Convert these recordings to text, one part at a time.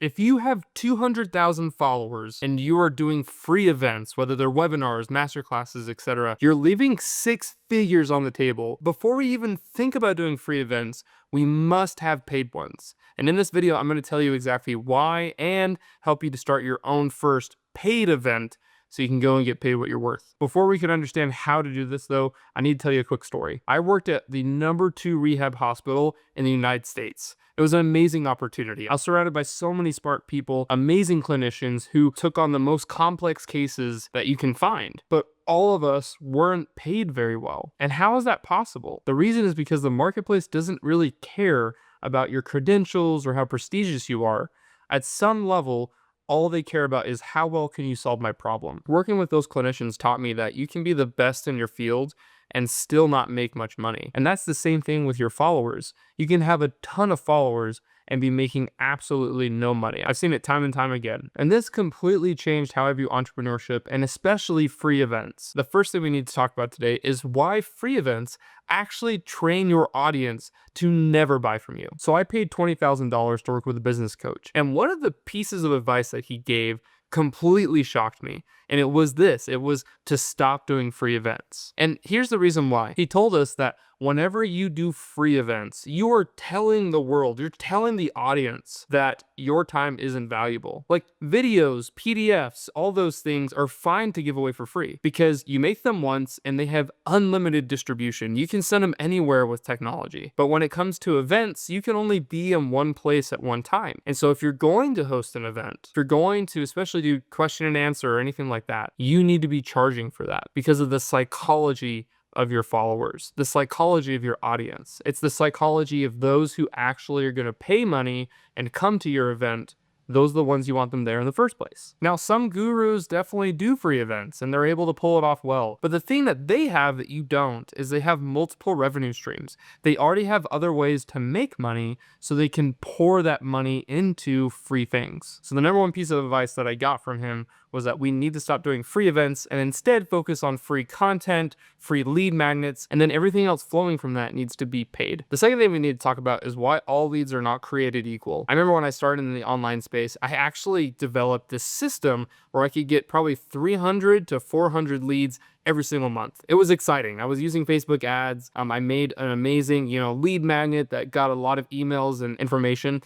If you have 200,000 followers and you are doing free events, whether they're webinars, masterclasses, etc., you're leaving 6 figures on the table. Before we even think about doing free events, we must have paid ones. And in this video, I'm going to tell you exactly why and help you to start your own first paid event so you can go and get paid what you're worth. Before we can understand how to do this though, I need to tell you a quick story. I worked at the #2 rehab hospital in the United States. It was an amazing opportunity. I was surrounded by so many smart people, amazing clinicians who took on the most complex cases that you can find. But all of us weren't paid very well. And how is that possible? The reason is because the marketplace doesn't really care about your credentials or how prestigious you are. At some level, all they care about is how well can you solve my problem. Working with those clinicians taught me that you can be the best in your field and still not make much money. And that's the same thing with your followers. You can have a ton of followers and be making absolutely no money. I've seen it time and time again. And this completely changed how I view entrepreneurship and especially free events. The first thing we need to talk about today is why free events actually train your audience to never buy from you. So I paid $20,000 to work with a business coach. And one of the pieces of advice that he gave completely shocked me. And it was this, it was to stop doing free events. And here's the reason why. He told us that whenever you do free events, you are telling the world, you're telling the audience that your time isn't valuable. Like videos, PDFs, all those things are fine to give away for free because you make them once and they have unlimited distribution. You can send them anywhere with technology. But when it comes to events, you can only be in one place at one time. And so if you're going to host an event, if you're going to especially do question and answer or anything like that, you need to be charging for that because of the psychology of your followers, the psychology of your audience. It's the psychology of those who actually are going to pay money and come to your event. Those are the ones you want them there in the first place. Now, some gurus definitely do free events and they're able to pull it off well. But the thing that they have that you don't is they have multiple revenue streams. They already have other ways to make money so they can pour that money into free things. So the number one piece of advice that I got from him was that we need to stop doing free events and instead focus on free content, free lead magnets, and then everything else flowing from that needs to be paid. The second thing we need to talk about is why all leads are not created equal. I remember when I started in the online space, I actually developed this system where I could get probably 300 to 400 leads every single month. It was exciting. I was using Facebook ads. I made an amazing, lead magnet that got a lot of emails and information.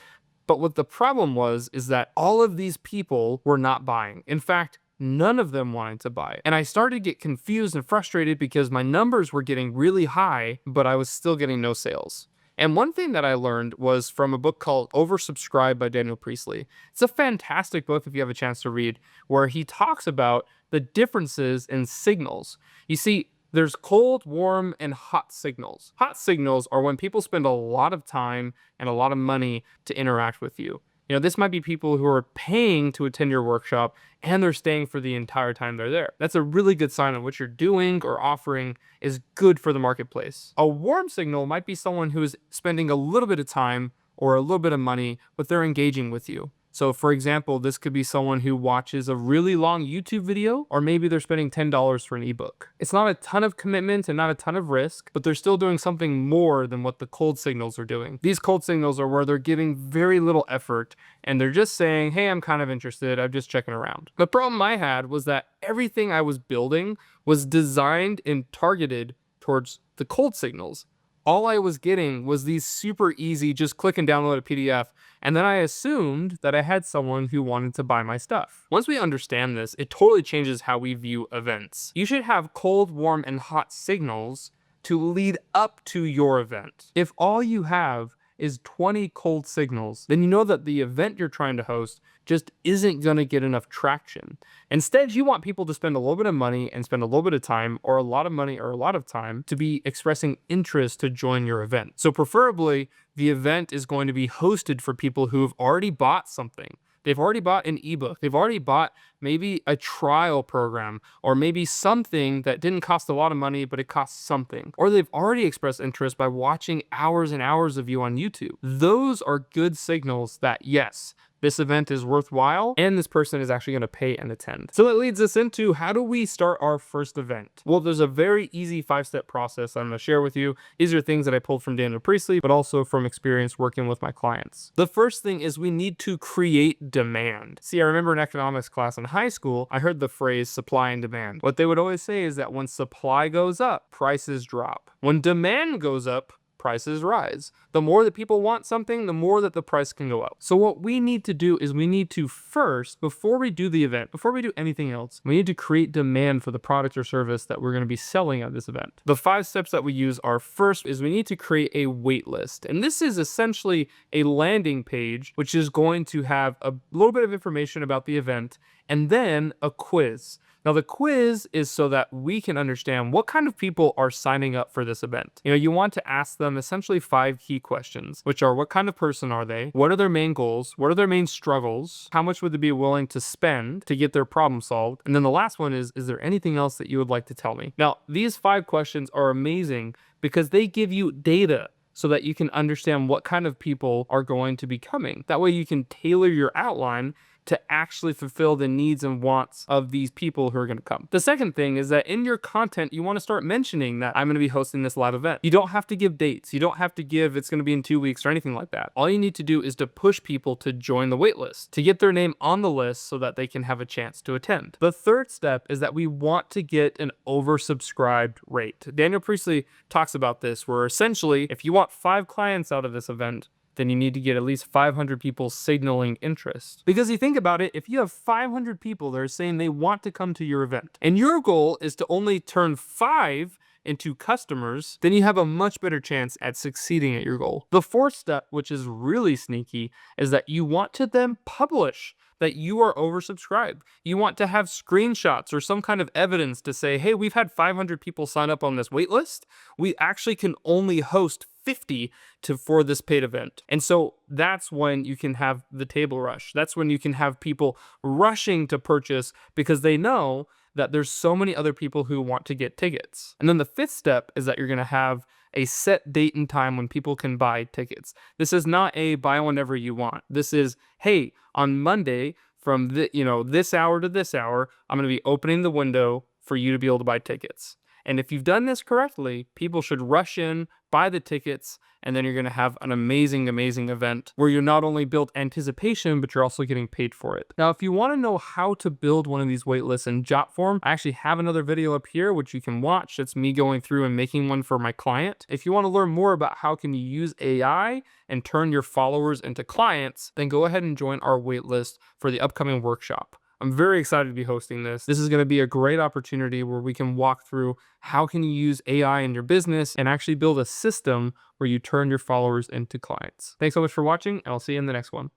But what the problem was is that all of these people were not buying. In fact, none of them wanted to buy. And I started to get confused and frustrated because my numbers were getting really high, but I was still getting no sales. And one thing that I learned was from a book called Oversubscribed by Daniel Priestley. It's a fantastic book if you have a chance to read, where he talks about the differences in signals. You see, there's cold, warm, and hot signals. Hot signals are when people spend a lot of time and a lot of money to interact with you. This might be people who are paying to attend your workshop and they're staying for the entire time they're there. That's a really good sign of what you're doing or offering is good for the marketplace. A warm signal might be someone who is spending a little bit of time or a little bit of money, but they're engaging with you. So for example, this could be someone who watches a really long YouTube video, or maybe they're spending $10 for an ebook. It's not a ton of commitment and not a ton of risk, but they're still doing something more than what the cold signals are doing. These cold signals are where they're giving very little effort and they're just saying, hey, I'm kind of interested. I'm just checking around. The problem I had was that everything I was building was designed and targeted towards the cold signals. All I was getting was these super easy, just click and download a PDF. And then I assumed that I had someone who wanted to buy my stuff. Once we understand this, it totally changes how we view events. You should have cold, warm, and hot signals to lead up to your event. If all you have is 20 cold signals, then you know that the event you're trying to host just isn't gonna get enough traction. Instead, you want people to spend a little bit of money and spend a little bit of time, or a lot of money or a lot of time, to be expressing interest to join your event. So preferably, the event is going to be hosted for people who have already bought something. They've already bought an ebook. They've already bought maybe a trial program, or maybe something that didn't cost a lot of money, but it costs something. Or they've already expressed interest by watching hours and hours of you on YouTube. Those are good signals that yes, this event is worthwhile and this person is actually going to pay and attend. So that leads us into, how do we start our first event? Well, there's a very easy 5-step process I'm going to share with you. These are things that I pulled from Daniel Priestley, but also from experience working with my clients. The first thing is we need to create demand. See, I remember in economics class in high school, I heard the phrase supply and demand. What they would always say is that when supply goes up, prices drop. When demand goes up, prices rise. The more that people want something, the more that the price can go up. So what we need to do is we need to first, before we do the event, before we do anything else, we need to create demand for the product or service that we're going to be selling at this event. The 5 steps that we use are, first is we need to create a wait list. And this is essentially a landing page, which is going to have a little bit of information about the event and then a quiz. Now, the quiz is so that we can understand what kind of people are signing up for this event. You want to ask them essentially 5 key questions, which are: what kind of person are they? What are their main goals? What are their main struggles? How much would they be willing to spend to get their problem solved? And then the last one is there anything else that you would like to tell me? Now, these 5 questions are amazing because they give you data so that you can understand what kind of people are going to be coming. That way you can tailor your outline to actually fulfill the needs and wants of these people who are going to come. The second thing is that in your content, you want to start mentioning that I'm going to be hosting this live event. You don't have to give dates. You don't have to give it's going to be in 2 weeks or anything like that. All you need to do is to push people to join the waitlist, to get their name on the list so that they can have a chance to attend. The third step is that we want to get an oversubscribed rate. Daniel Priestley talks about this, where essentially, if you want 5 clients out of this event, then you need to get at least 500 people signaling interest. Because you think about it, if you have 500 people that are saying they want to come to your event, and your goal is to only turn 5 into customers, then you have a much better chance at succeeding at your goal. The fourth step, which is really sneaky, is that you want to then publish that you are oversubscribed. You want to have screenshots or some kind of evidence to say, hey, we've had 500 people sign up on this wait list. We actually can only host 50 for this paid event. And so that's when you can have the table rush. That's when you can have people rushing to purchase because they know that there's so many other people who want to get tickets. And then the 5th step is that you're going to have a set date and time when people can buy tickets. This is not a buy whenever you want. This is, hey, on Monday from this hour to this hour, I'm going to be opening the window for you to be able to buy tickets. And if you've done this correctly, people should rush in, buy the tickets, and then you're going to have an amazing, amazing event where you not only build anticipation, but you're also getting paid for it. Now, if you want to know how to build one of these waitlists in Jotform, I actually have another video up here, which you can watch. It's me going through and making one for my client. If you want to learn more about how can you use AI and turn your followers into clients, then go ahead and join our waitlist for the upcoming workshop. I'm very excited to be hosting this. This is going to be a great opportunity where we can walk through how can you use AI in your business and actually build a system where you turn your followers into clients. Thanks so much for watching, and I'll see you in the next one.